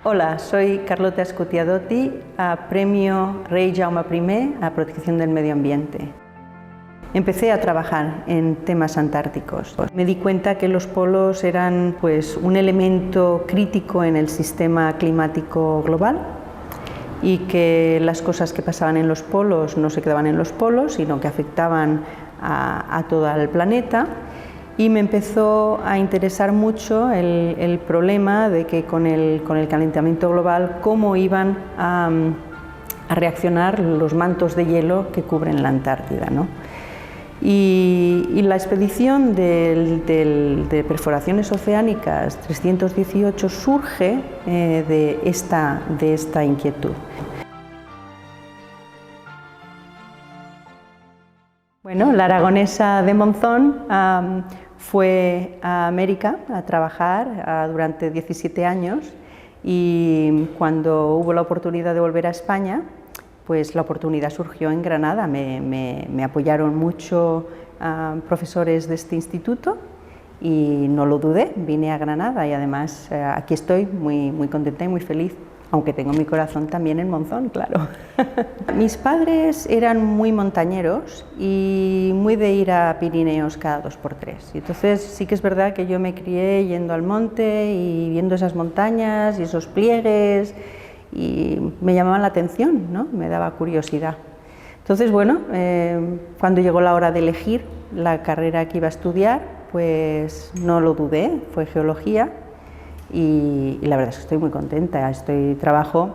Hola, soy Carlota Scotiadotti, Premio Rey Jaume I a Protección del Medio Ambiente. Empecé a trabajar en temas antárticos. Me di cuenta que los polos eran un elemento crítico en el sistema climático global y que las cosas que pasaban en los polos no se quedaban en los polos, sino que afectaban a todo el planeta. Y me empezó a interesar mucho el problema de que con el calentamiento global, cómo iban a reaccionar los mantos de hielo que cubren la Antártida, ¿no? Y la expedición de perforaciones oceánicas 318 surge de esta inquietud. Bueno, la aragonesa de Monzón fue a América a trabajar durante 17 años y cuando hubo la oportunidad de volver a España, pues la oportunidad surgió en Granada. Me apoyaron mucho profesores de este instituto y no lo dudé, vine a Granada y además aquí estoy muy contenta y muy feliz. Aunque tengo mi corazón también en Monzón, claro. Mis padres eran muy montañeros y muy de ir a Pirineos cada 2x3. Y entonces sí que es verdad que yo me crié yendo al monte y viendo esas montañas y esos pliegues y me llamaban la atención, ¿no? Me daba curiosidad. Entonces, bueno, cuando llegó la hora de elegir la carrera que iba a estudiar, pues no lo dudé, fue geología. Y la verdad es que estoy muy contenta,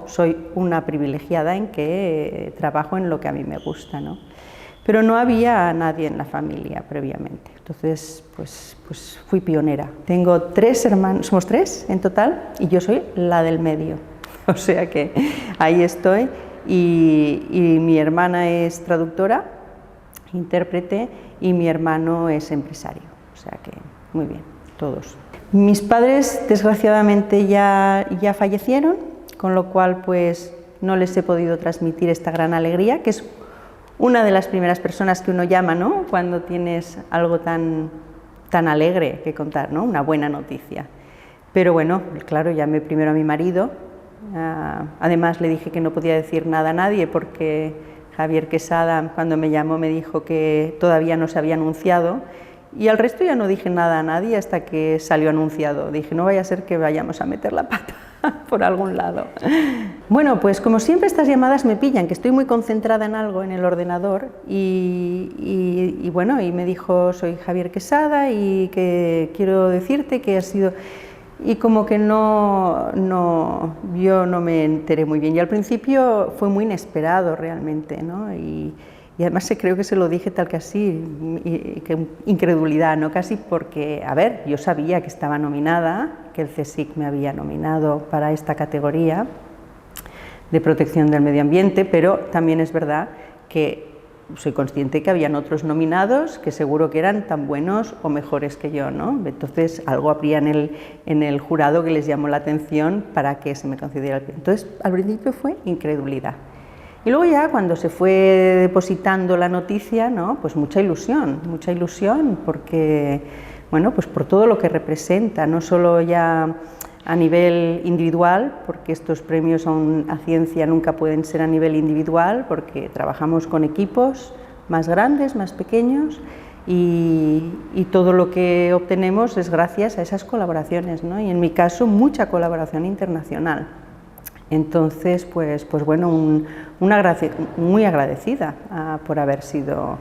soy una privilegiada en que trabajo en lo que a mí me gusta, ¿no? Pero no había nadie en la familia previamente, entonces pues fui pionera. Tengo 3 hermanos, somos 3 en total y yo soy la del medio, o sea que ahí estoy y mi hermana es traductora, intérprete y mi hermano es empresario, o sea que muy bien, todos. Mis padres desgraciadamente ya fallecieron, con lo cual pues no les he podido transmitir esta gran alegría, que es una de las primeras personas que uno llama, ¿no? Cuando tienes algo tan alegre que contar, ¿no? Una buena noticia. Pero bueno, claro, llamé primero a mi marido, además le dije que no podía decir nada a nadie porque Javier Quesada cuando me llamó me dijo que todavía no se había anunciado. Y al resto ya no dije nada a nadie hasta que salió anunciado. Dije, no vaya a ser que vayamos a meter la pata por algún lado. Bueno, pues como siempre estas llamadas me pillan, que estoy muy concentrada en algo en el ordenador y bueno, y me dijo, soy Javier Quesada y que quiero decirte que ha sido... Y como que yo no me enteré muy bien y al principio fue muy inesperado realmente, ¿no? Y además creo que se lo dije tal que así, que incredulidad, ¿no? Casi porque, a ver, yo sabía que estaba nominada, que el CSIC me había nominado para esta categoría de protección del medio ambiente, pero también es verdad que soy consciente que habían otros nominados que seguro que eran tan buenos o mejores que yo, ¿no? Entonces algo habría en el jurado que les llamó la atención para que se me concediera el premio. Entonces al principio fue incredulidad. Y luego ya cuando se fue depositando la noticia, ¿no? Pues mucha ilusión porque, bueno, pues por todo lo que representa, no solo ya a nivel individual, porque estos premios a ciencia nunca pueden ser a nivel individual, porque trabajamos con equipos más grandes, más pequeños, y todo lo que obtenemos es gracias a esas colaboraciones, ¿no? Y en mi caso mucha colaboración internacional. Entonces, pues bueno, muy agradecida por haber sido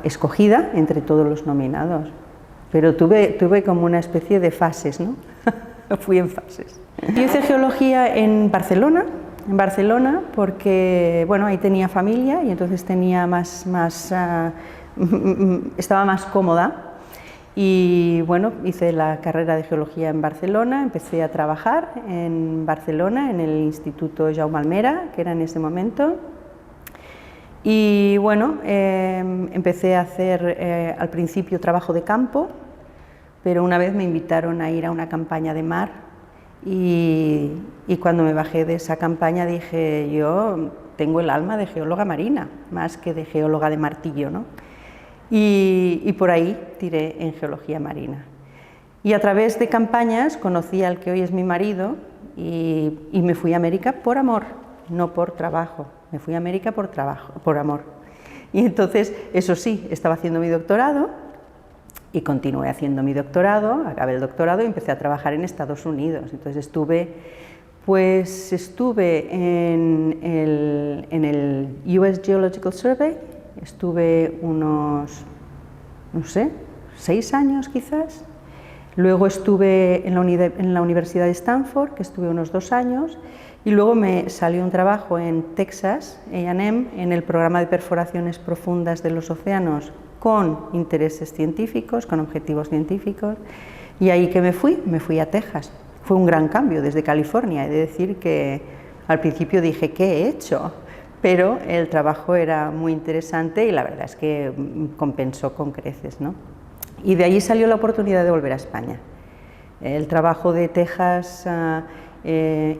escogida entre todos los nominados. Pero tuve como una especie de fases, ¿no? Fui en fases. Yo hice geología en Barcelona porque, bueno, ahí tenía familia y entonces tenía estaba más cómoda. Y bueno, hice la carrera de geología en Barcelona, empecé a trabajar en Barcelona, en el Instituto Jaume Almera, que era en ese momento. Y bueno, empecé a hacer al principio trabajo de campo, pero una vez me invitaron a ir a una campaña de mar y cuando me bajé de esa campaña dije, yo tengo el alma de geóloga marina, más que de geóloga de martillo, ¿no? Y por ahí tiré en geología marina. Y a través de campañas conocí al que hoy es mi marido y me fui a América por amor, no por trabajo. Me fui a América por trabajo, por amor. Y entonces, eso sí, estaba haciendo mi doctorado y continué haciendo mi doctorado, acabé el doctorado y empecé a trabajar en Estados Unidos. Entonces estuve en el US Geological Survey, estuve unos, no sé, 6 años quizás. Luego estuve en la Universidad de Stanford, que estuve unos 2 años, y luego me salió un trabajo en Texas, A&M, en el programa de perforaciones profundas de los océanos con intereses científicos, con objetivos científicos, y ahí que me fui a Texas. Fue un gran cambio desde California, he de decir que al principio dije, ¿qué he hecho? Pero el trabajo era muy interesante y la verdad es que compensó con creces, ¿no? Y de allí salió la oportunidad de volver a España. El trabajo de Texas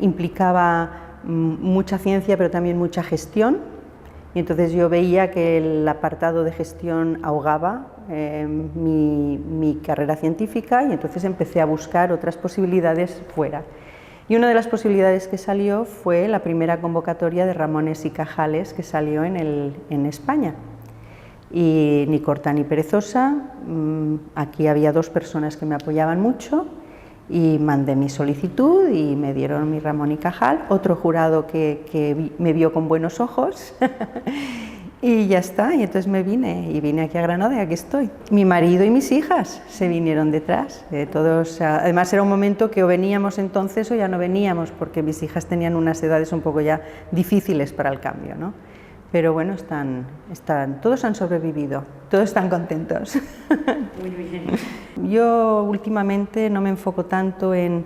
implicaba mucha ciencia, pero también mucha gestión, y entonces yo veía que el apartado de gestión ahogaba mi carrera científica, y entonces empecé a buscar otras posibilidades fuera. Y una de las posibilidades que salió fue la primera convocatoria de Ramones y Cajales que salió en España. Y ni corta ni perezosa, aquí había 2 personas que me apoyaban mucho, y mandé mi solicitud y me dieron mi Ramón y Cajal, otro jurado que me vio con buenos ojos y ya está, y entonces me vine aquí a Granada y aquí estoy. Mi marido y mis hijas se vinieron detrás, todos, además era un momento que o veníamos entonces o ya no veníamos, porque mis hijas tenían unas edades un poco ya difíciles para el cambio, ¿no? Pero bueno, todos han sobrevivido, todos están contentos. Muy bien. Yo últimamente no me enfoco tanto en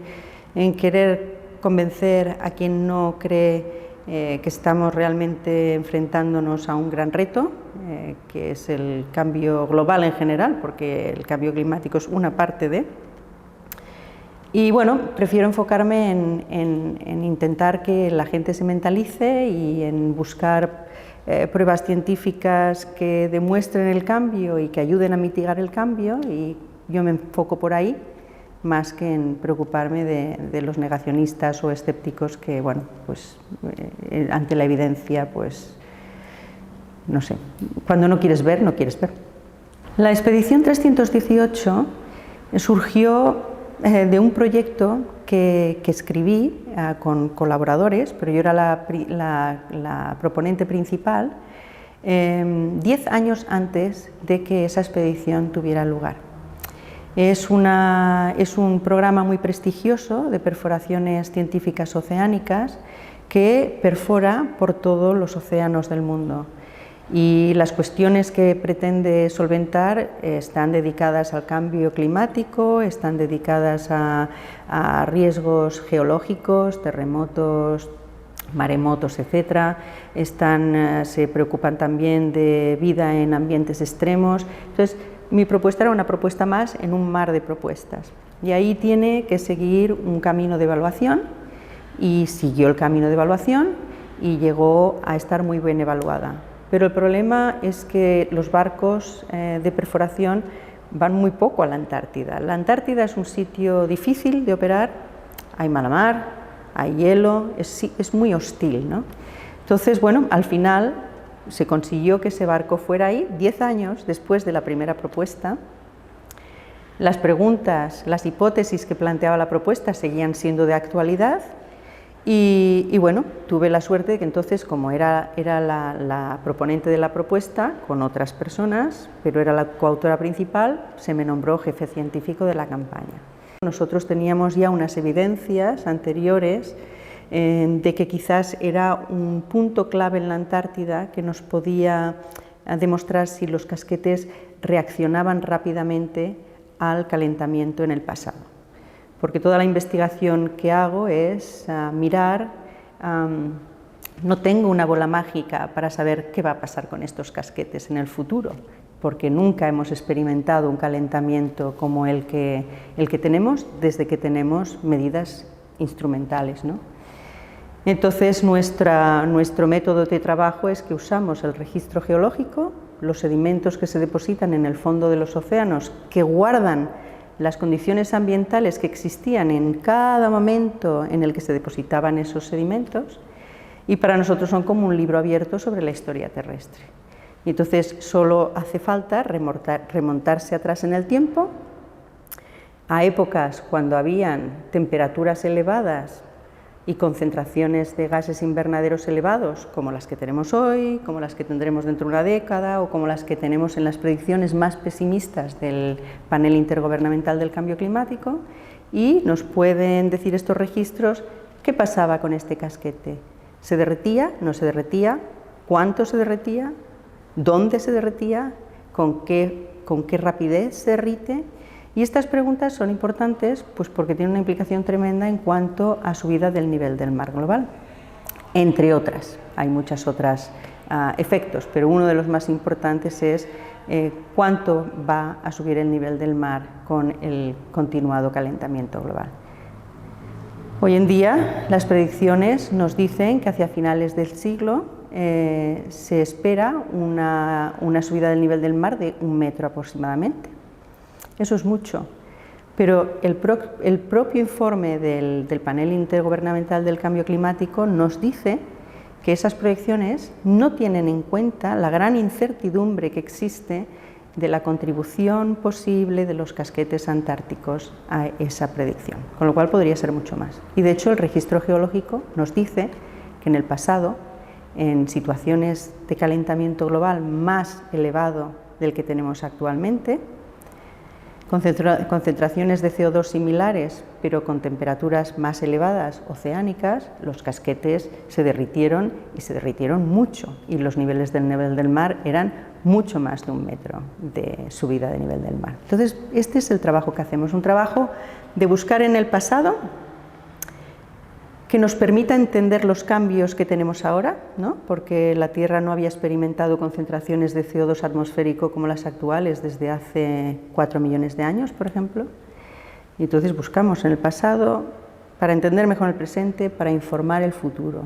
querer convencer a quien no cree que estamos realmente enfrentándonos a un gran reto, que es el cambio global en general, porque el cambio climático es una parte de. Y bueno, prefiero enfocarme en intentar que la gente se mentalice y en buscar pruebas científicas que demuestren el cambio y que ayuden a mitigar el cambio, y yo me enfoco por ahí más que en preocuparme de los negacionistas o escépticos que, bueno, pues ante la evidencia, pues no sé, cuando no quieres ver, no quieres ver. La expedición 318 surgió de un proyecto que escribí con colaboradores, pero yo era la proponente principal, 10 años antes de que esa expedición tuviera lugar. Es un programa muy prestigioso de perforaciones científicas oceánicas que perfora por todos los océanos del mundo. Y las cuestiones que pretende solventar están dedicadas al cambio climático, están dedicadas a riesgos geológicos, terremotos, maremotos, etc. Se preocupan también de vida en ambientes extremos. Entonces, mi propuesta era una propuesta más en un mar de propuestas. Y ahí tiene que seguir un camino de evaluación, y siguió el camino de evaluación y llegó a estar muy bien evaluada. Pero el problema es que los barcos de perforación van muy poco a la Antártida. La Antártida es un sitio difícil de operar, hay mala mar, hay hielo, es muy hostil, ¿no? Entonces, bueno, al final se consiguió que ese barco fuera ahí 10 años después de la primera propuesta. Las preguntas, las hipótesis que planteaba la propuesta seguían siendo de actualidad. Y bueno, tuve la suerte de que entonces, como era la proponente de la propuesta con otras personas, pero era la coautora principal, se me nombró jefe científico de la campaña. Nosotros teníamos ya unas evidencias anteriores de que quizás era un punto clave en la Antártida que nos podía demostrar si los casquetes reaccionaban rápidamente al calentamiento en el pasado. Porque toda la investigación que hago es mirar, no tengo una bola mágica para saber qué va a pasar con estos casquetes en el futuro, porque nunca hemos experimentado un calentamiento como el que tenemos desde que tenemos medidas instrumentales, ¿no? Entonces nuestro método de trabajo es que usamos el registro geológico, los sedimentos que se depositan en el fondo de los océanos, que guardan las condiciones ambientales que existían en cada momento en el que se depositaban esos sedimentos, y para nosotros son como un libro abierto sobre la historia terrestre. Y entonces solo hace falta remontarse atrás en el tiempo, a épocas cuando habían temperaturas elevadas y concentraciones de gases invernaderos elevados, como las que tenemos hoy, como las que tendremos dentro de una década, o como las que tenemos en las predicciones más pesimistas del panel intergubernamental del cambio climático, y nos pueden decir estos registros qué pasaba con este casquete. ¿Se derretía? ¿No se derretía? ¿Cuánto se derretía? ¿Dónde se derretía? ¿Con qué rapidez se derrite? Y estas preguntas son importantes pues porque tienen una implicación tremenda en cuanto a subida del nivel del mar global, entre otras. Hay muchos otros efectos, pero uno de los más importantes es cuánto va a subir el nivel del mar con el continuado calentamiento global. Hoy en día las predicciones nos dicen que hacia finales del siglo se espera una subida del nivel del mar de 1 metro aproximadamente. Eso es mucho, pero el propio informe del panel intergubernamental del cambio climático nos dice que esas proyecciones no tienen en cuenta la gran incertidumbre que existe de la contribución posible de los casquetes antárticos a esa predicción, con lo cual podría ser mucho más. Y de hecho el registro geológico nos dice que en el pasado, en situaciones de calentamiento global más elevado del que tenemos actualmente, concentraciones de CO2 similares, pero con temperaturas más elevadas oceánicas, los casquetes se derritieron y se derritieron mucho, y los niveles del nivel del mar eran mucho más de 1 metro de subida de nivel del mar. Entonces, este es el trabajo que hacemos, un trabajo de buscar en el pasado que nos permita entender los cambios que tenemos ahora, ¿no? Porque la Tierra no había experimentado concentraciones de CO2 atmosférico como las actuales desde hace 4 millones de años, por ejemplo. Y entonces buscamos en el pasado para entender mejor el presente, para informar el futuro.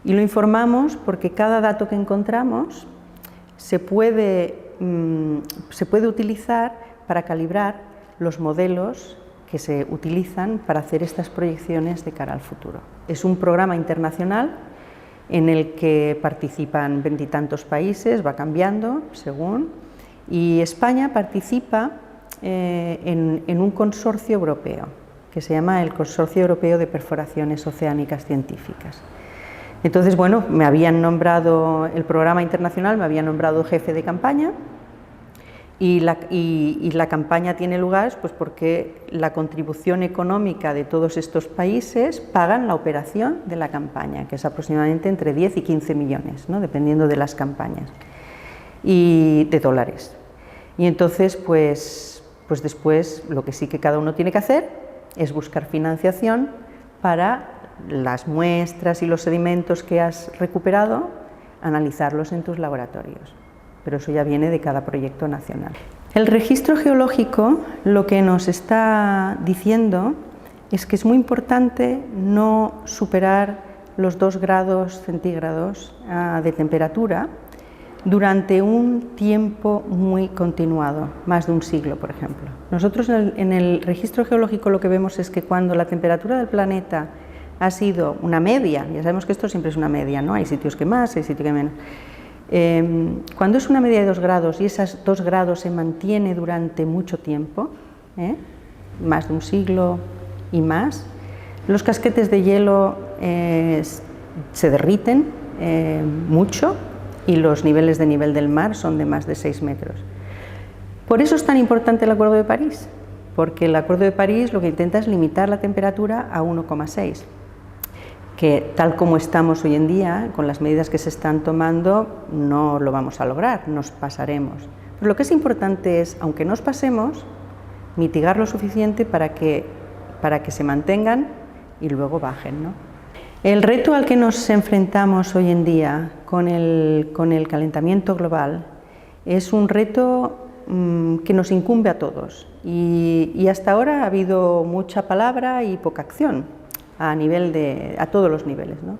Y lo informamos porque cada dato que encontramos se puede utilizar para calibrar los modelos que se utilizan para hacer estas proyecciones de cara al futuro. Es un programa internacional en el que participan 20 y tantos países, va cambiando según, y España participa en un consorcio europeo que se llama el Consorcio Europeo de Perforaciones Oceánicas Científicas. Entonces, bueno, me habían nombrado, el programa internacional me había nombrado jefe de campaña. Y la campaña tiene lugar pues porque la contribución económica de todos estos países pagan la operación de la campaña, que es aproximadamente entre 10 y 15 millones, ¿no? Dependiendo de las campañas, y de dólares. Y entonces, pues después lo que sí que cada uno tiene que hacer es buscar financiación para las muestras y los sedimentos que has recuperado, analizarlos en tus laboratorios. Pero eso ya viene de cada proyecto nacional. El registro geológico lo que nos está diciendo es que es muy importante no superar los 2 grados centígrados de temperatura durante un tiempo muy continuado, más de un siglo, por ejemplo. Nosotros en el registro geológico lo que vemos es que cuando la temperatura del planeta ha sido una media, ya sabemos que esto siempre es una media, ¿no? Hay sitios que más, hay sitios que menos. Cuando es una media de 2 grados y esos 2 grados se mantiene durante mucho tiempo, más de un siglo y más, los casquetes de hielo se derriten mucho y los niveles de nivel del mar son de más de 6 metros. Por eso es tan importante el Acuerdo de París, porque el Acuerdo de París lo que intenta es limitar la temperatura a 1,6. Que tal como estamos hoy en día, con las medidas que se están tomando, no lo vamos a lograr, nos pasaremos. Pero lo que es importante es, aunque nos pasemos, mitigar lo suficiente para que se mantengan y luego bajen, ¿no? El reto al que nos enfrentamos hoy en día con el calentamiento global es un reto que nos incumbe a todos y hasta ahora ha habido mucha palabra y poca acción. A todos los niveles, ¿no?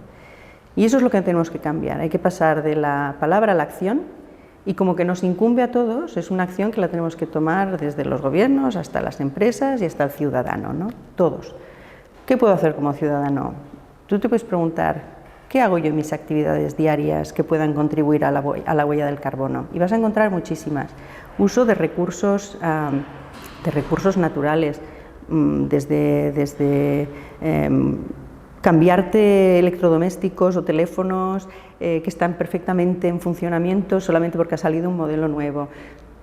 Y eso es lo que tenemos que cambiar, hay que pasar de la palabra a la acción Y como que nos incumbe a todos, es una acción que la tenemos que tomar desde los gobiernos hasta las empresas y hasta el ciudadano, ¿no? Todos. ¿Qué puedo hacer como ciudadano? Tú te puedes preguntar, ¿qué hago yo en mis actividades diarias que puedan contribuir a la huella del carbono? Y vas a encontrar muchísimas. Uso de recursos naturales, desde cambiarte electrodomésticos o teléfonos que están perfectamente en funcionamiento solamente porque ha salido un modelo nuevo.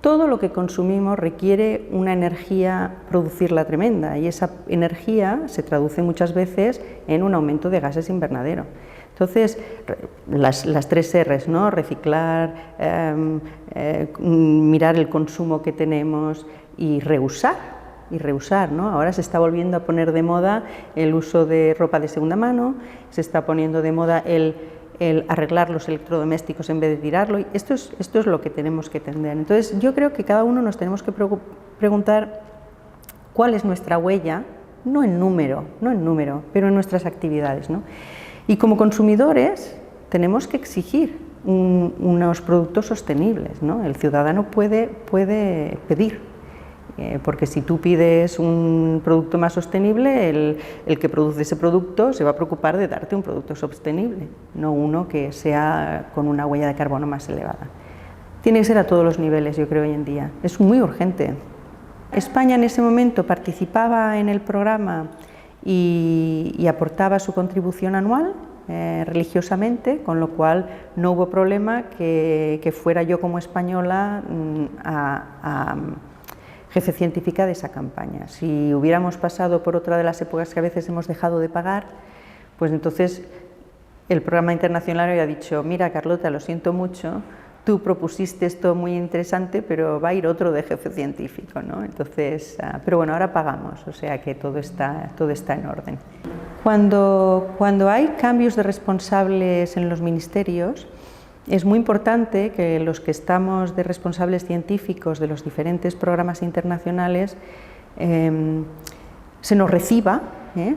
Todo lo que consumimos requiere una energía producirla tremenda y esa energía se traduce muchas veces en un aumento de gases invernadero. Entonces, las 3 R's, ¿no? Reciclar, mirar el consumo que tenemos y reusar, ¿no? Ahora se está volviendo a poner de moda el uso de ropa de segunda mano, se está poniendo de moda el arreglar los electrodomésticos en vez de tirarlo. Y esto es lo que tenemos que tender. Entonces, yo creo que cada uno nos tenemos que preguntar cuál es nuestra huella, no en número, pero en nuestras actividades, ¿no? Y como consumidores tenemos que exigir unos productos sostenibles, ¿no? El ciudadano puede pedir. Porque si tú pides un producto más sostenible, el que produce ese producto se va a preocupar de darte un producto sostenible, no uno que sea con una huella de carbono más elevada. Tiene que ser a todos los niveles, yo creo, hoy en día. Es muy urgente. España en ese momento participaba en el programa y aportaba su contribución anual religiosamente, con lo cual no hubo problema que fuera yo como española a jefe científica de esa campaña. Si hubiéramos pasado por otra de las épocas que a veces hemos dejado de pagar, pues entonces el programa internacional había dicho, mira Carlota, lo siento mucho, tú propusiste esto muy interesante, pero va a ir otro de jefe científico, ¿no? Entonces, pero bueno, ahora pagamos, o sea que todo está en orden. Cuando hay cambios de responsables en los ministerios, es muy importante que los que estamos de responsables científicos de los diferentes programas internacionales se nos reciba,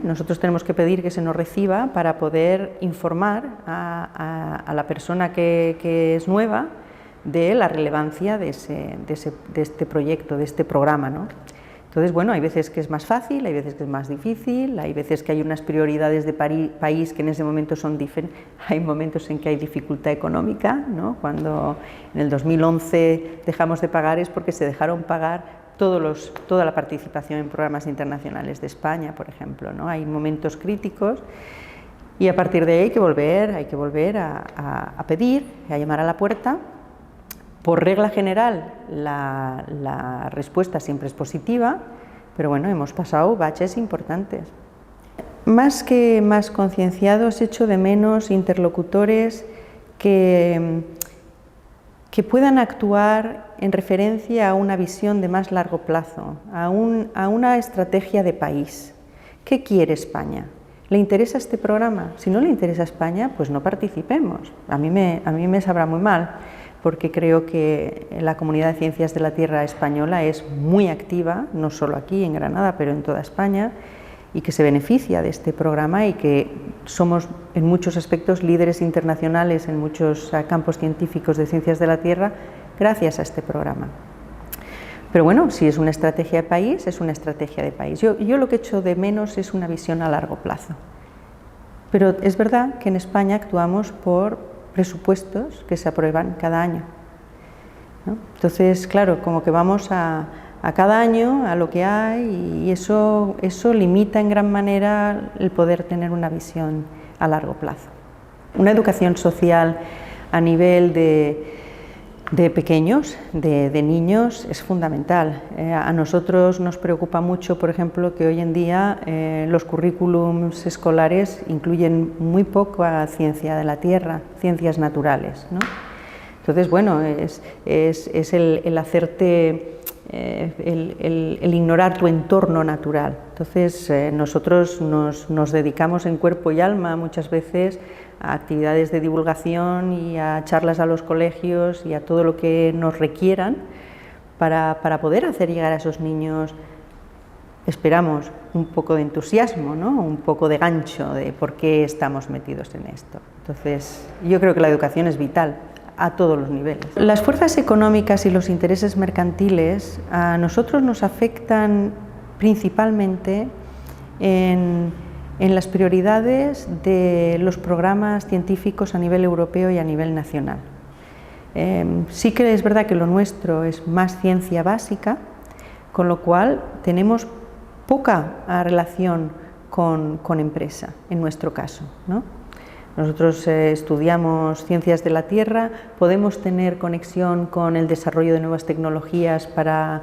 nosotros tenemos que pedir que se nos reciba para poder informar a la persona que es nueva de la relevancia de este proyecto, de este programa, ¿no? Entonces, bueno, hay veces que es más fácil, hay veces que es más difícil, hay veces que hay unas prioridades de país que en ese momento son diferentes, hay momentos en que hay dificultad económica, ¿no? Cuando en el 2011 dejamos de pagar es porque se dejaron pagar toda la participación en programas internacionales de España, por ejemplo, ¿no? Hay momentos críticos y a partir de ahí hay que volver a pedir, a llamar a la puerta. Por regla general, la respuesta siempre es positiva, pero bueno, hemos pasado baches importantes. Más que más concienciados, echo de menos interlocutores que puedan actuar en referencia a una visión de más largo plazo, a una estrategia de país. ¿Qué quiere España? ¿Le interesa este programa? Si no le interesa a España, pues no participemos. A mí me sabrá muy mal, porque creo que la Comunidad de Ciencias de la Tierra española es muy activa, no solo aquí en Granada, pero en toda España, y que se beneficia de este programa y que somos en muchos aspectos líderes internacionales en muchos campos científicos de ciencias de la Tierra gracias a este programa. Pero bueno, si es una estrategia de país, es una estrategia de país. Yo lo que echo de menos es una visión a largo plazo. Pero es verdad que en España actuamos por presupuestos que se aprueban cada año, ¿no? Entonces, claro, como que vamos a cada año, a lo que hay, y eso limita en gran manera el poder tener una visión a largo plazo. Una educación social a nivel de pequeños, de niños, es fundamental. A nosotros nos preocupa mucho, por ejemplo, que hoy en día los currículums escolares incluyen muy poca ciencia de la Tierra, ciencias naturales, ¿no? Entonces, bueno, es el hacerte, el ignorar tu entorno natural. Entonces, nosotros nos dedicamos en cuerpo y alma muchas veces a actividades de divulgación y a charlas a los colegios y a todo lo que nos requieran para poder hacer llegar a esos niños, esperamos, un poco de entusiasmo, ¿no? Un poco de gancho de por qué estamos metidos en esto. Entonces, yo creo que la educación es vital a todos los niveles. Las fuerzas económicas y los intereses mercantiles a nosotros nos afectan principalmente en las prioridades de los programas científicos a nivel europeo y a nivel nacional. Sí que es verdad que lo nuestro es más ciencia básica, con lo cual tenemos poca relación con empresa, en nuestro caso, ¿no? Nosotros estudiamos ciencias de la Tierra, podemos tener conexión con el desarrollo de nuevas tecnologías para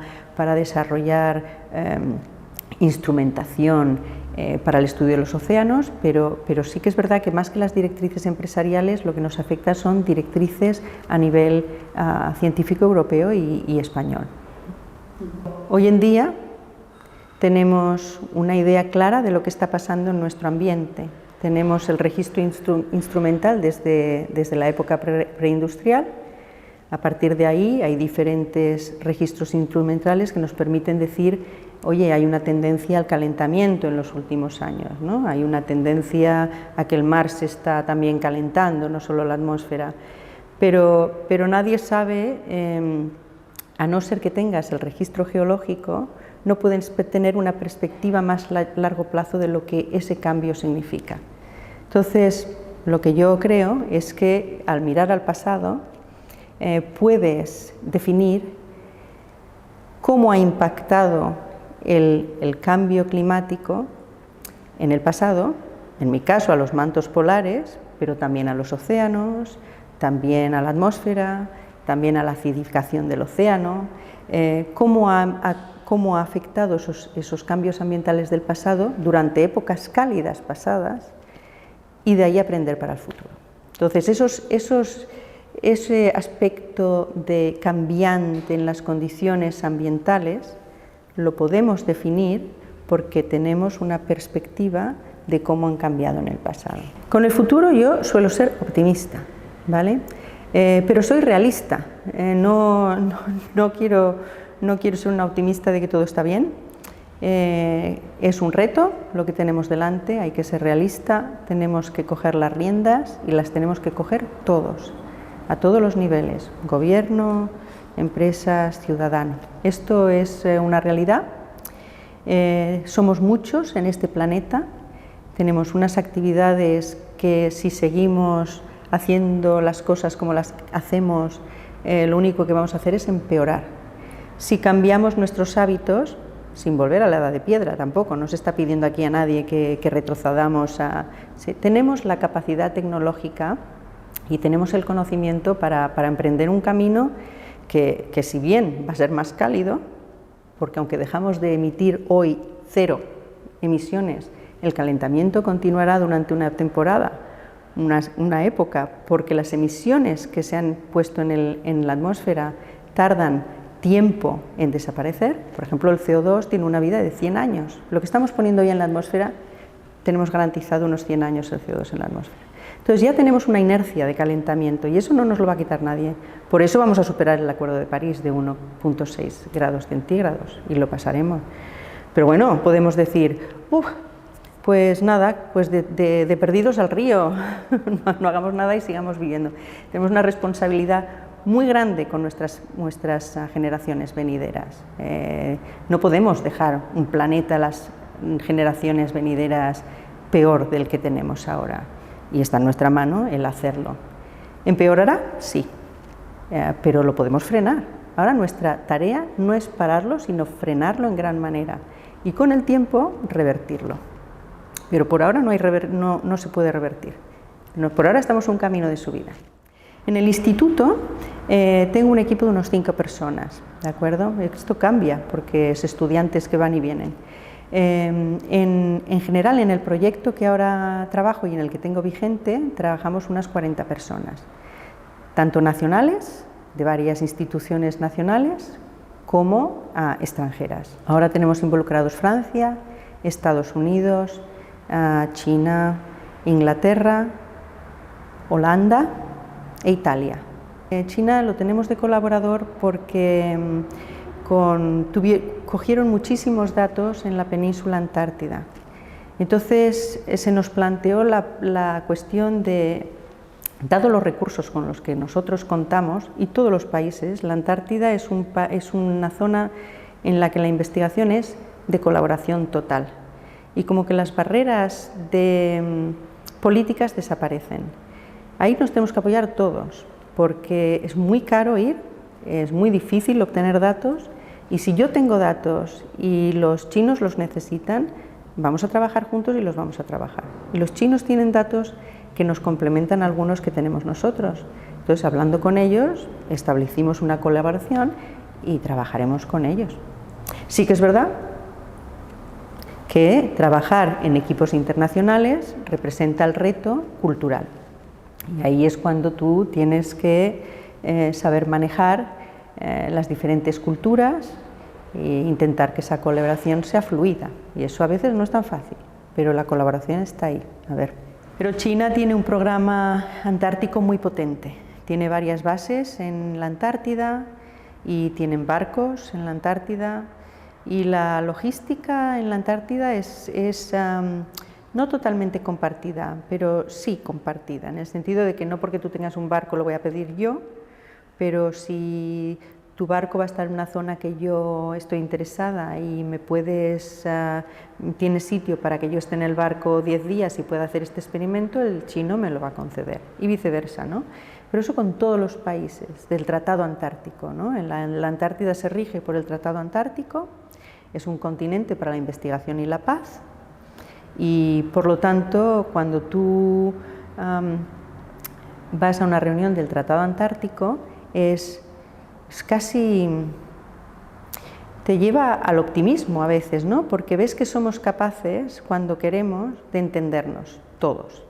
desarrollar instrumentación para el estudio de los océanos, pero sí que es verdad que más que las directrices empresariales lo que nos afecta son directrices a nivel científico europeo y español. Hoy en día tenemos una idea clara de lo que está pasando en nuestro ambiente. Tenemos el registro instrumental desde la época preindustrial. A partir de ahí hay diferentes registros instrumentales que nos permiten decir, oye, hay una tendencia al calentamiento en los últimos años, ¿no? Hay una tendencia a que el mar se está también calentando, no solo la atmósfera. Pero nadie sabe, a no ser que tengas el registro geológico, no puedes tener una perspectiva más largo plazo de lo que ese cambio significa. Entonces, lo que yo creo es que al mirar al pasado, puedes definir cómo ha impactado el cambio climático en el pasado, en mi caso a los mantos polares, pero también a los océanos, también a la atmósfera, también a la acidificación del océano, cómo ha afectado esos cambios ambientales del pasado durante épocas cálidas pasadas y de ahí aprender para el futuro. Entonces, ese aspecto de cambiante en las condiciones ambientales lo podemos definir porque tenemos una perspectiva de cómo han cambiado en el pasado. Con el futuro yo suelo ser optimista, ¿vale? Pero soy realista, no quiero ser una optimista de que todo está bien. Es un reto lo que tenemos delante, hay que ser realista, tenemos que coger las riendas y las tenemos que coger todos, a todos los niveles, gobierno, empresas, ciudadanos. Esto es una realidad, somos muchos en este planeta, tenemos unas actividades que si seguimos haciendo las cosas como las hacemos, lo único que vamos a hacer es empeorar. Si cambiamos nuestros hábitos, sin volver a la edad de piedra tampoco, no se está pidiendo aquí a nadie que retrocedamos Sí, tenemos la capacidad tecnológica y tenemos el conocimiento para emprender un camino que si bien va a ser más cálido, porque aunque dejamos de emitir hoy 0 emisiones, el calentamiento continuará durante una temporada, una época, porque las emisiones que se han puesto en la atmósfera tardan tiempo en desaparecer. Por ejemplo, el CO2 tiene una vida de 100 años. Lo que estamos poniendo hoy en la atmósfera, tenemos garantizado unos 100 años el CO2 en la atmósfera. Entonces ya tenemos una inercia de calentamiento y eso no nos lo va a quitar nadie. Por eso vamos a superar el Acuerdo de París de 1,6 grados centígrados y lo pasaremos. Pero bueno, podemos decir, pues nada, pues de perdidos al río, no hagamos nada y sigamos viviendo. Tenemos una responsabilidad muy grande con nuestras generaciones venideras. No podemos dejar un planeta a las generaciones venideras peor del que tenemos ahora. Y está en nuestra mano el hacerlo. ¿Empeorará? Sí, pero lo podemos frenar. Ahora nuestra tarea no es pararlo, sino frenarlo en gran manera y con el tiempo revertirlo. Pero por ahora no se puede revertir. Por ahora estamos en un camino de subida. En el instituto tengo un equipo de unos 5 personas, ¿de acuerdo? Esto cambia porque es estudiantes que van y vienen. En general, en el proyecto que ahora trabajo y en el que tengo vigente, trabajamos unas 40 personas, tanto nacionales, de varias instituciones nacionales, como extranjeras. Ahora tenemos involucrados Francia, Estados Unidos, China, Inglaterra, Holanda e Italia. China lo tenemos de colaborador porque cogieron muchísimos datos en la península Antártida. Entonces se nos planteó la cuestión de dado los recursos con los que nosotros contamos y todos los países, la Antártida es una zona en la que la investigación es de colaboración total y como que las barreras políticas desaparecen. Ahí nos tenemos que apoyar todos, porque es muy caro ir, es muy difícil obtener datos, y si yo tengo datos y los chinos los necesitan, vamos a trabajar juntos y los vamos a trabajar. Y los chinos tienen datos que nos complementan a algunos que tenemos nosotros. Entonces, hablando con ellos, establecimos una colaboración y trabajaremos con ellos. Sí que es verdad que trabajar en equipos internacionales representa el reto cultural. Y ahí es cuando tú tienes que saber manejar las diferentes culturas e intentar que esa colaboración sea fluida. Y eso a veces no es tan fácil, pero la colaboración está ahí. Pero China tiene un programa antártico muy potente. Tiene varias bases en la Antártida y tienen barcos en la Antártida. Y la logística en la Antártida es no totalmente compartida, pero sí compartida, en el sentido de que no porque tú tengas un barco lo voy a pedir yo, pero si tu barco va a estar en una zona que yo estoy interesada y tienes sitio para que yo esté en el barco 10 días y pueda hacer este experimento, el chino me lo va a conceder, y viceversa, ¿no? Pero eso con todos los países del Tratado Antártico, ¿no? La Antártida se rige por el Tratado Antártico, es un continente para la investigación y la paz, y por lo tanto, cuando tú vas a una reunión del Tratado Antártico, es casi, te lleva al optimismo a veces, ¿no? Porque ves que somos capaces, cuando queremos, de entendernos todos.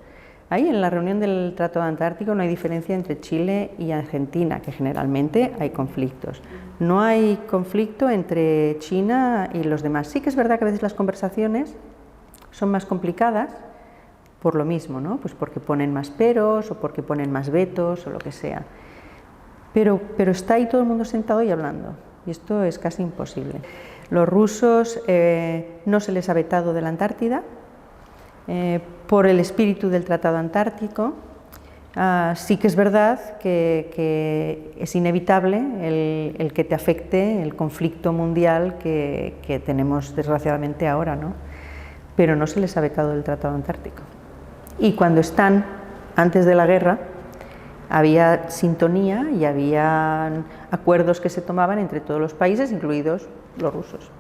Ahí en la reunión del Tratado Antártico no hay diferencia entre Chile y Argentina, que generalmente hay conflictos. No hay conflicto entre China y los demás. Sí que es verdad que a veces las conversaciones son más complicadas por lo mismo, ¿no? Pues porque ponen más peros o porque ponen más vetos o lo que sea. Pero está ahí todo el mundo sentado y hablando, y esto es casi imposible. Los rusos no se les ha vetado de la Antártida por el espíritu del Tratado Antártico. Sí que es verdad que es inevitable el que te afecte el conflicto mundial que tenemos desgraciadamente ahora, ¿no? Pero no se les ha vetado del Tratado Antártico. Y cuando están, antes de la guerra, había sintonía y había acuerdos que se tomaban entre todos los países, incluidos los rusos.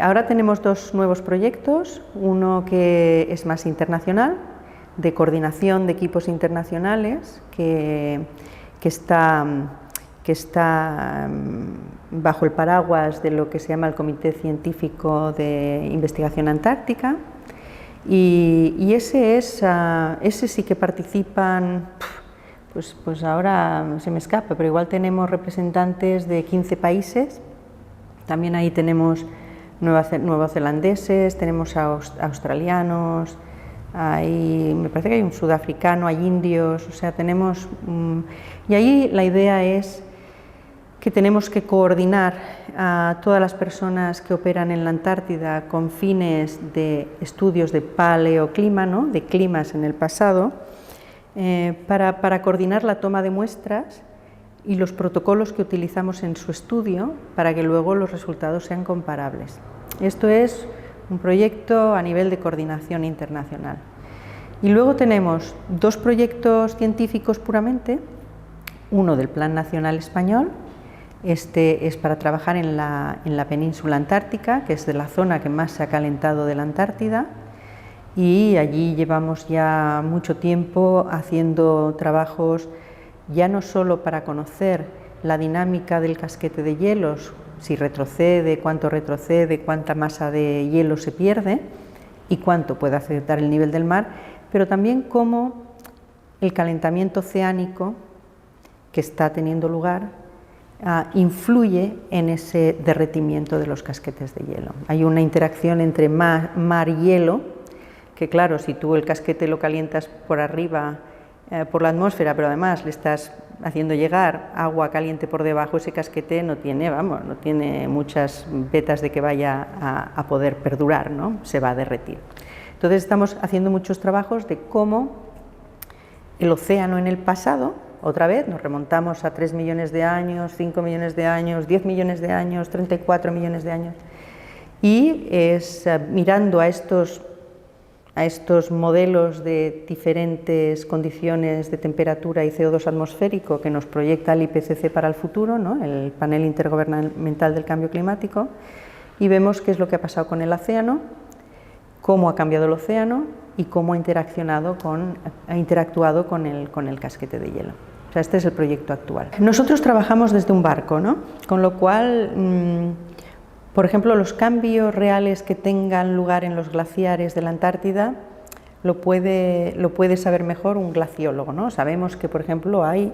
Ahora tenemos dos nuevos proyectos, uno que es más internacional, de coordinación de equipos internacionales, que está bajo el paraguas de lo que se llama el Comité Científico de Investigación Antártica, y ese sí que participan, pues ahora se me escapa, pero igual tenemos representantes de 15 países, también ahí tenemos neozelandeses, tenemos australianos, me parece que hay un sudafricano, hay indios, o sea, tenemos... y ahí la idea es que tenemos que coordinar a todas las personas que operan en la Antártida con fines de estudios de paleoclima, ¿no? De climas en el pasado, para coordinar la toma de muestras y los protocolos que utilizamos en su estudio para que luego los resultados sean comparables. Esto es un proyecto a nivel de coordinación internacional. Y luego tenemos dos proyectos científicos puramente, uno del Plan Nacional Español, este es para trabajar en la península antártica, que es de la zona que más se ha calentado de la Antártida, y allí llevamos ya mucho tiempo haciendo trabajos ya no solo para conocer la dinámica del casquete de hielos, si retrocede, cuánta masa de hielo se pierde y cuánto puede afectar el nivel del mar, pero también cómo el calentamiento oceánico que está teniendo lugar influye en ese derretimiento de los casquetes de hielo. Hay una interacción entre mar y hielo, que claro, si tú el casquete lo calientas por arriba, por la atmósfera, pero además le estás haciendo llegar agua caliente por debajo, ese casquete no tiene muchas vetas de que vaya a poder perdurar, ¿no? Se va a derretir. Entonces estamos haciendo muchos trabajos de cómo el océano en el pasado, otra vez nos remontamos a 3 millones de años, 5 millones de años, 10 millones de años, 34 millones de años, y es mirando a estos modelos de diferentes condiciones de temperatura y CO2 atmosférico que nos proyecta el IPCC para el futuro, ¿no?, el Panel Intergubernamental del Cambio Climático, y vemos qué es lo que ha pasado con el océano, cómo ha cambiado el océano y cómo ha interactuado con el casquete de hielo. O sea, este es el proyecto actual. Nosotros trabajamos desde un barco, ¿no?, con lo cual, por ejemplo, los cambios reales que tengan lugar en los glaciares de la Antártida lo puede saber mejor un glaciólogo, ¿no? Sabemos que, por ejemplo, hay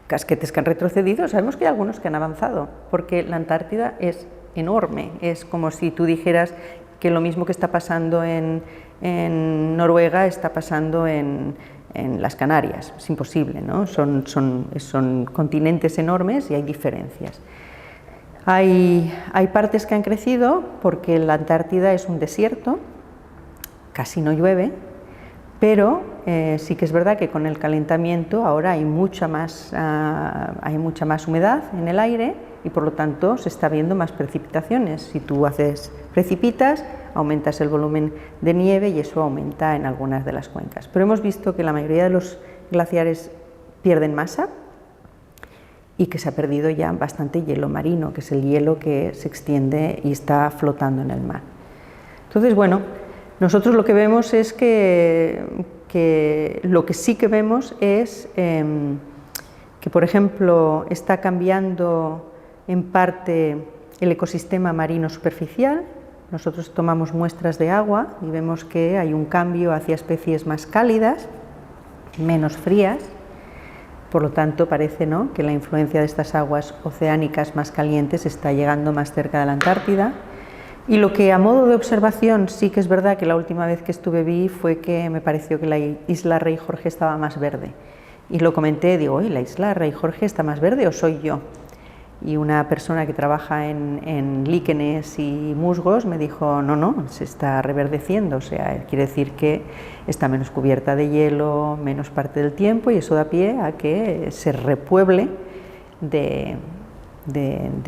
casquetes que han retrocedido, sabemos que hay algunos que han avanzado, porque la Antártida es enorme, es como si tú dijeras que lo mismo que está pasando en Noruega está pasando en las Canarias, es imposible, ¿no? Son continentes enormes y hay diferencias. Hay partes que han crecido porque la Antártida es un desierto, casi no llueve, pero sí que es verdad que con el calentamiento ahora hay mucha más humedad en el aire y por lo tanto se está viendo más precipitaciones. Si tú precipitas, aumentas el volumen de nieve y eso aumenta en algunas de las cuencas. Pero hemos visto que la mayoría de los glaciares pierden masa y que se ha perdido ya bastante hielo marino, que es el hielo que se extiende y está flotando en el mar. Entonces, bueno, nosotros lo que vemos es que lo que sí que vemos es que, por ejemplo, está cambiando en parte el ecosistema marino superficial. Nosotros tomamos muestras de agua y vemos que hay un cambio hacia especies más cálidas, menos frías. Por lo tanto, parece, ¿no?, que la influencia de estas aguas oceánicas más calientes está llegando más cerca de la Antártida. Y lo que a modo de observación sí que es verdad que la última vez que vi fue que me pareció que la isla Rey Jorge estaba más verde. Y lo comenté, digo, oye, ¿la isla Rey Jorge está más verde o soy yo? Y una persona que trabaja en líquenes y musgos me dijo, no, se está reverdeciendo, o sea, quiere decir que está menos cubierta de hielo, menos parte del tiempo, y eso da pie a que se repueble de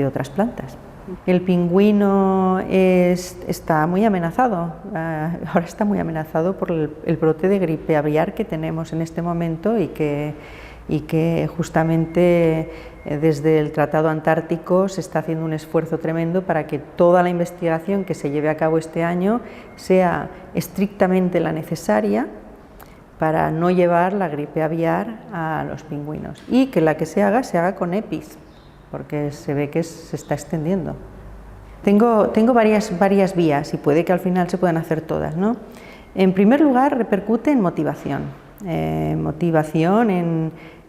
otras plantas. El pingüino está muy amenazado, ahora está muy amenazado por el brote de gripe aviar que tenemos en este momento y que justamente desde el Tratado Antártico se está haciendo un esfuerzo tremendo para que toda la investigación que se lleve a cabo este año sea estrictamente la necesaria para no llevar la gripe aviar a los pingüinos y que la que se haga con EPIs, porque se ve que se está extendiendo. Tengo varias vías y puede que al final se puedan hacer todas, ¿no? En primer lugar, repercute en motivación.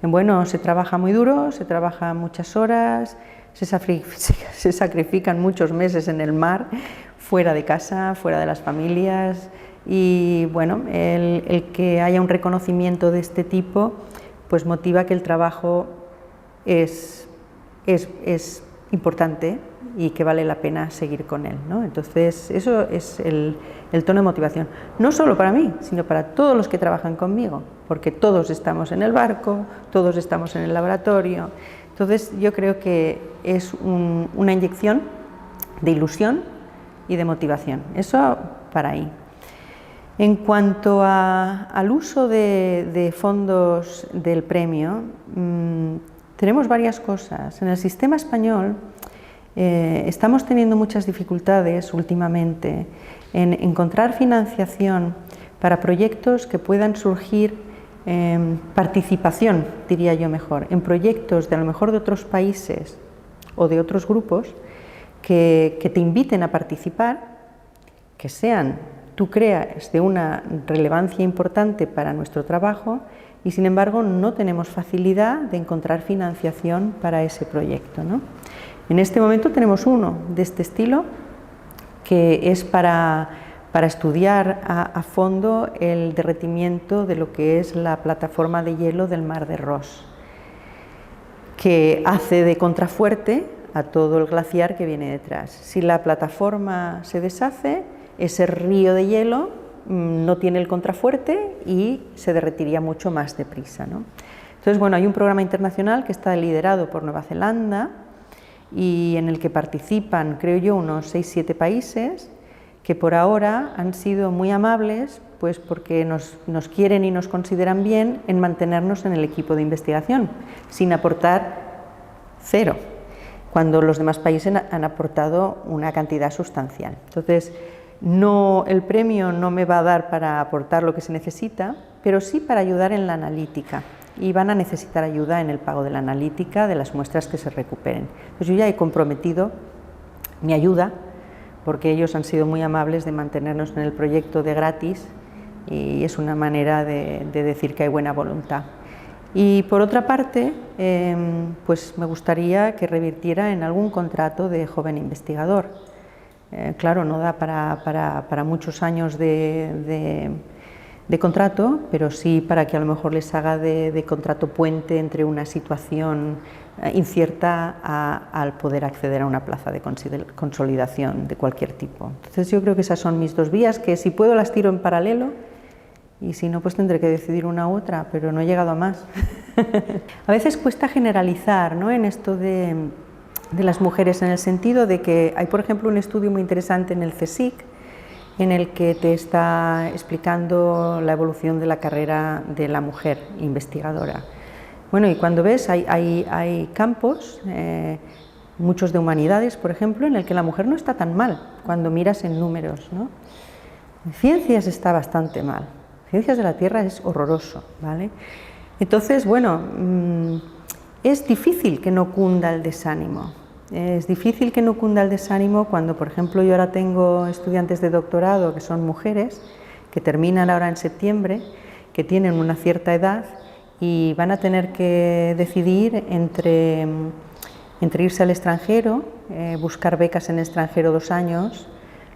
Bueno, se trabaja muy duro, se trabaja muchas horas, se sacrifican muchos meses en el mar, fuera de casa, fuera de las familias, y bueno, el que haya un reconocimiento de este tipo, pues motiva que el trabajo es importante y que vale la pena seguir con él, ¿no? Entonces, eso es el tono de motivación, no solo para mí, sino para todos los que trabajan conmigo, porque todos estamos en el barco, todos estamos en el laboratorio. Entonces, yo creo que es una inyección de ilusión y de motivación, eso para ahí. En cuanto al uso de fondos del premio, tenemos varias cosas. En el sistema español estamos teniendo muchas dificultades últimamente en encontrar financiación para proyectos que puedan surgir, participación, diría yo mejor, en proyectos de a lo mejor de otros países o de otros grupos que te inviten a participar, que tú creas de una relevancia importante para nuestro trabajo y sin embargo no tenemos facilidad de encontrar financiación para ese proyecto, ¿no? En este momento tenemos uno de este estilo que es para estudiar a fondo el derretimiento de lo que es la plataforma de hielo del mar de Ross, que hace de contrafuerte a todo el glaciar que viene detrás. Si la plataforma se deshace, ese río de hielo no tiene el contrafuerte y se derretiría mucho más deprisa, ¿no? Entonces, bueno, hay un programa internacional que está liderado por Nueva Zelanda y en el que participan, creo yo, unos 6-7 países que por ahora han sido muy amables, pues porque nos quieren y nos consideran bien en mantenernos en el equipo de investigación, sin aportar cero, cuando los demás países han aportado una cantidad sustancial. Entonces, el premio no me va a dar para aportar lo que se necesita, pero sí para ayudar en la analítica, y van a necesitar ayuda en el pago de la analítica de las muestras que se recuperen. Pues yo ya he comprometido mi ayuda, porque ellos han sido muy amables de mantenernos en el proyecto de gratis, y es una manera de decir que hay buena voluntad. Y por otra parte, pues me gustaría que revirtiera en algún contrato de joven investigador. Claro, no da para muchos años de contrato, pero sí para que a lo mejor les haga de contrato puente entre una situación incierta al poder acceder a una plaza de consolidación de cualquier tipo. Entonces yo creo que esas son mis dos vías, que si puedo las tiro en paralelo, y si no, pues tendré que decidir una u otra, pero no he llegado a más. A veces cuesta generalizar, ¿no?, en esto de las mujeres, en el sentido de que hay, por ejemplo, un estudio muy interesante en el CSIC, en el que te está explicando la evolución de la carrera de la mujer investigadora. Bueno, y cuando ves, hay campos, muchos de humanidades, por ejemplo, en el que la mujer no está tan mal, cuando miras en números, ¿no? En ciencias está bastante mal. Ciencias de la Tierra es horroroso, ¿vale? Entonces, bueno, es difícil que no cunda el desánimo. Es difícil que no cunda el desánimo cuando, por ejemplo, yo ahora tengo estudiantes de doctorado que son mujeres, que terminan ahora en septiembre, que tienen una cierta edad y van a tener que decidir entre irse al extranjero, buscar becas en el extranjero 2 años,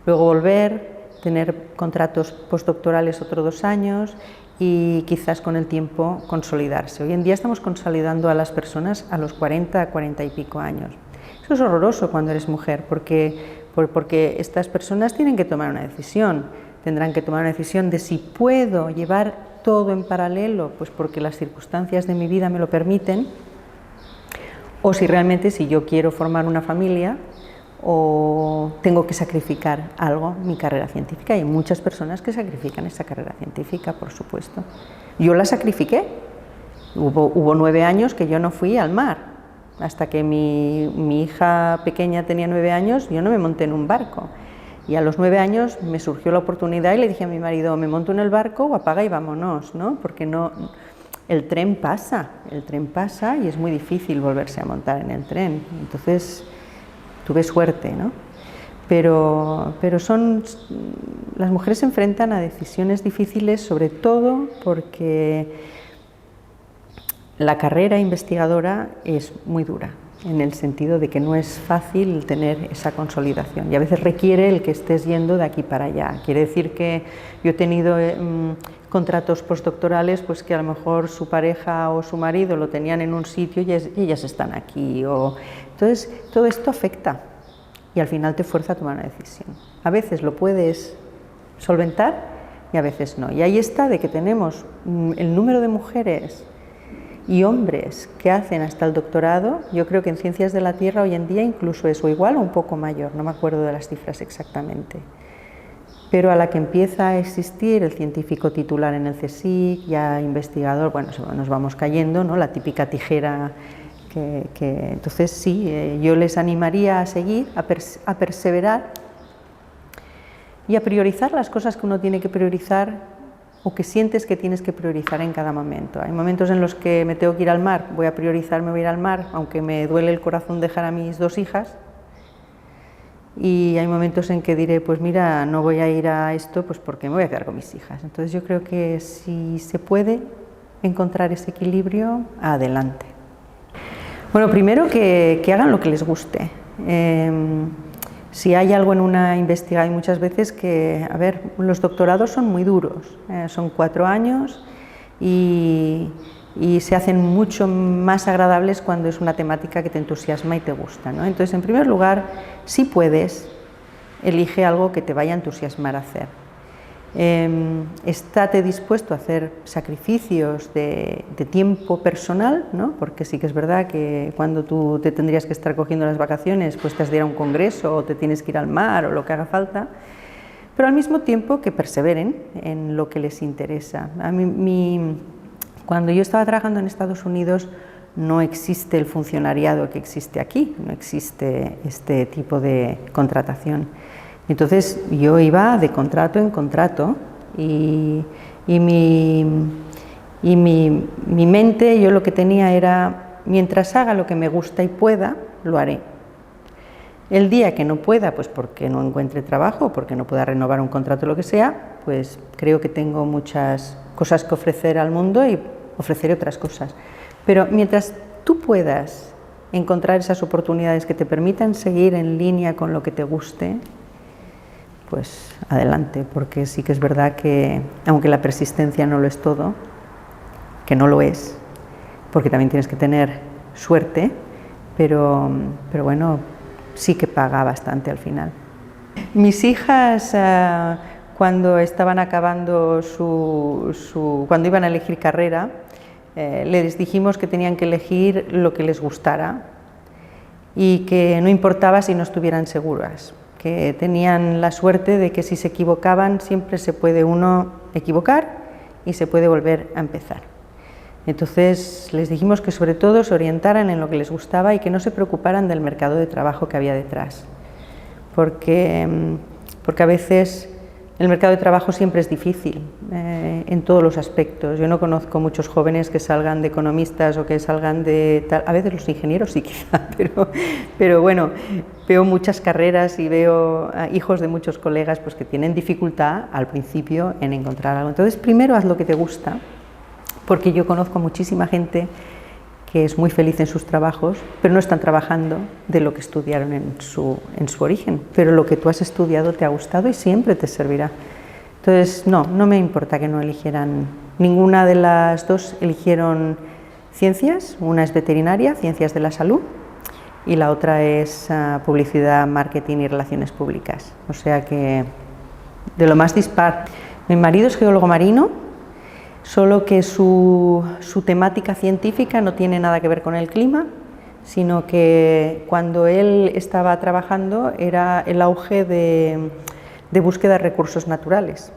luego volver, tener contratos postdoctorales otros 2 años y quizás con el tiempo consolidarse. Hoy en día estamos consolidando a las personas a los 40, 40 y pico años. Eso es horroroso cuando eres mujer, porque estas personas tienen que tomar una decisión. Tendrán que tomar una decisión de si puedo llevar todo en paralelo, pues porque las circunstancias de mi vida me lo permiten, o si realmente, si yo quiero formar una familia, o tengo que sacrificar algo, mi carrera científica. Hay muchas personas que sacrifican esa carrera científica, por supuesto. Yo la sacrifiqué. Hubo 9 años que yo no fui al mar. Hasta que mi hija pequeña tenía 9 años, yo no me monté en un barco. Y a los 9 años me surgió la oportunidad y le dije a mi marido, me monto en el barco o apaga y vámonos, ¿no? Porque no, el tren pasa y es muy difícil volverse a montar en el tren. Entonces, tuve suerte, ¿no? Pero las mujeres se enfrentan a decisiones difíciles, sobre todo porque la carrera investigadora es muy dura, en el sentido de que no es fácil tener esa consolidación y a veces requiere el que estés yendo de aquí para allá. Quiere decir que yo he tenido contratos postdoctorales, pues que a lo mejor su pareja o su marido lo tenían en un sitio y ellas están aquí. Entonces, todo esto afecta y al final te fuerza a tomar una decisión. A veces lo puedes solventar y a veces no. Y ahí está de que tenemos el número de mujeres y hombres que hacen hasta el doctorado. Yo creo que en Ciencias de la Tierra hoy en día incluso es o igual o un poco mayor, no me acuerdo de las cifras exactamente. Pero a la que empieza a existir el científico titular en el CSIC, ya investigador, bueno, nos vamos cayendo, ¿no? La típica tijera entonces sí, yo les animaría a seguir, a perseverar y a priorizar las cosas que uno tiene que priorizar o que sientes que tienes que priorizar en cada momento. Hay momentos en los que me tengo que ir al mar, voy a priorizar, me voy a ir al mar, aunque me duele el corazón dejar a mis 2 hijas. Y hay momentos en que diré, pues mira, no voy a ir a esto, pues porque me voy a quedar con mis hijas. Entonces yo creo que si se puede encontrar ese equilibrio, adelante. Bueno, primero que hagan lo que les guste. Si hay algo en una investigación, hay muchas veces que, a ver, los doctorados son muy duros, son 4 años y se hacen mucho más agradables cuando es una temática que te entusiasma y te gusta, ¿no? Entonces, en primer lugar, si puedes, elige algo que te vaya a entusiasmar a hacer. Estate dispuesto a hacer sacrificios de tiempo personal, ¿no? Porque sí que es verdad que cuando tú te tendrías que estar cogiendo las vacaciones, pues te has de ir a un congreso o te tienes que ir al mar o lo que haga falta, pero al mismo tiempo que perseveren en lo que les interesa. Cuando yo estaba trabajando en Estados Unidos no existe el funcionariado que existe aquí, no existe este tipo de contratación. Entonces yo iba de contrato en contrato y mi mente, yo lo que tenía era, mientras haga lo que me gusta y pueda, lo haré. El día que no pueda, pues porque no encuentre trabajo, porque no pueda renovar un contrato o lo que sea, pues creo que tengo muchas cosas que ofrecer al mundo y ofreceré otras cosas. Pero mientras tú puedas encontrar esas oportunidades que te permitan seguir en línea con lo que te guste, pues adelante, porque sí que es verdad que, aunque la persistencia no lo es todo, que no lo es, porque también tienes que tener suerte, pero bueno, sí que paga bastante al final. Mis hijas, cuando estaban acabando cuando iban a elegir carrera, les dijimos que tenían que elegir lo que les gustara y que no importaba si no estuvieran seguras, que tenían la suerte de que si se equivocaban siempre se puede uno equivocar y se puede volver a empezar. Entonces les dijimos que sobre todo se orientaran en lo que les gustaba y que no se preocuparan del mercado de trabajo que había detrás, porque a veces el mercado de trabajo siempre es difícil en todos los aspectos. Yo no conozco muchos jóvenes que salgan de economistas o que salgan de tal, a veces los ingenieros sí quizá, pero bueno, veo muchas carreras y veo hijos de muchos colegas pues, que tienen dificultad al principio en encontrar algo. Entonces primero haz lo que te gusta, porque yo conozco muchísima gente que es muy feliz en sus trabajos, pero no están trabajando de lo que estudiaron en su origen, pero lo que tú has estudiado te ha gustado y siempre te servirá. Entonces, no me importa que no eligieran, ninguna de las dos eligieron ciencias, una es veterinaria, ciencias de la salud, y la otra es publicidad, marketing y relaciones públicas, o sea que de lo más dispar. Mi marido es geólogo marino, solo que su temática científica no tiene nada que ver con el clima, sino que cuando él estaba trabajando era el auge de búsqueda de recursos naturales.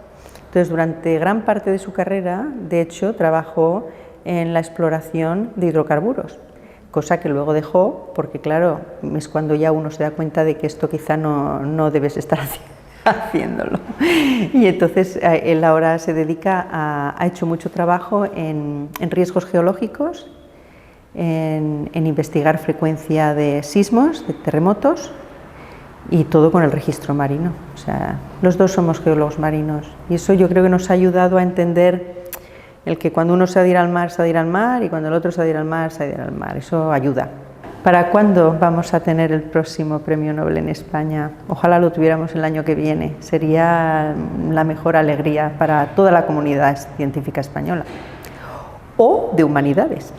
Entonces, durante gran parte de su carrera, de hecho, trabajó en la exploración de hidrocarburos, cosa que luego dejó, porque claro, es cuando ya uno se da cuenta de que esto quizá no debes estar haciéndolo. Y entonces él ahora se dedica ha hecho mucho trabajo en riesgos geológicos, en investigar frecuencia de sismos, de terremotos y todo con el registro marino. O sea, los dos somos geólogos marinos y eso yo creo que nos ha ayudado a entender el que cuando uno se ha de ir al mar, se ha de ir al mar y cuando el otro se ha de ir al mar, se ha de ir al mar. Eso ayuda. ¿Para cuándo vamos a tener el próximo Premio Nobel en España? Ojalá lo tuviéramos el año que viene. Sería la mejor alegría para toda la comunidad científica española. O de humanidades,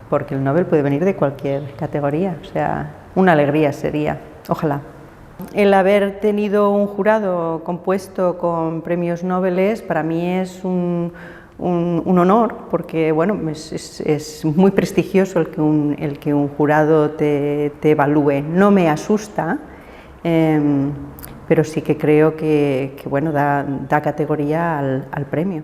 porque el Nobel puede venir de cualquier categoría. O sea, una alegría sería. Ojalá. El haber tenido un jurado compuesto con premios Nobel para mí es un honor, porque bueno, es muy prestigioso el que un jurado te evalúe. No me asusta, pero sí que creo que bueno, da categoría al premio.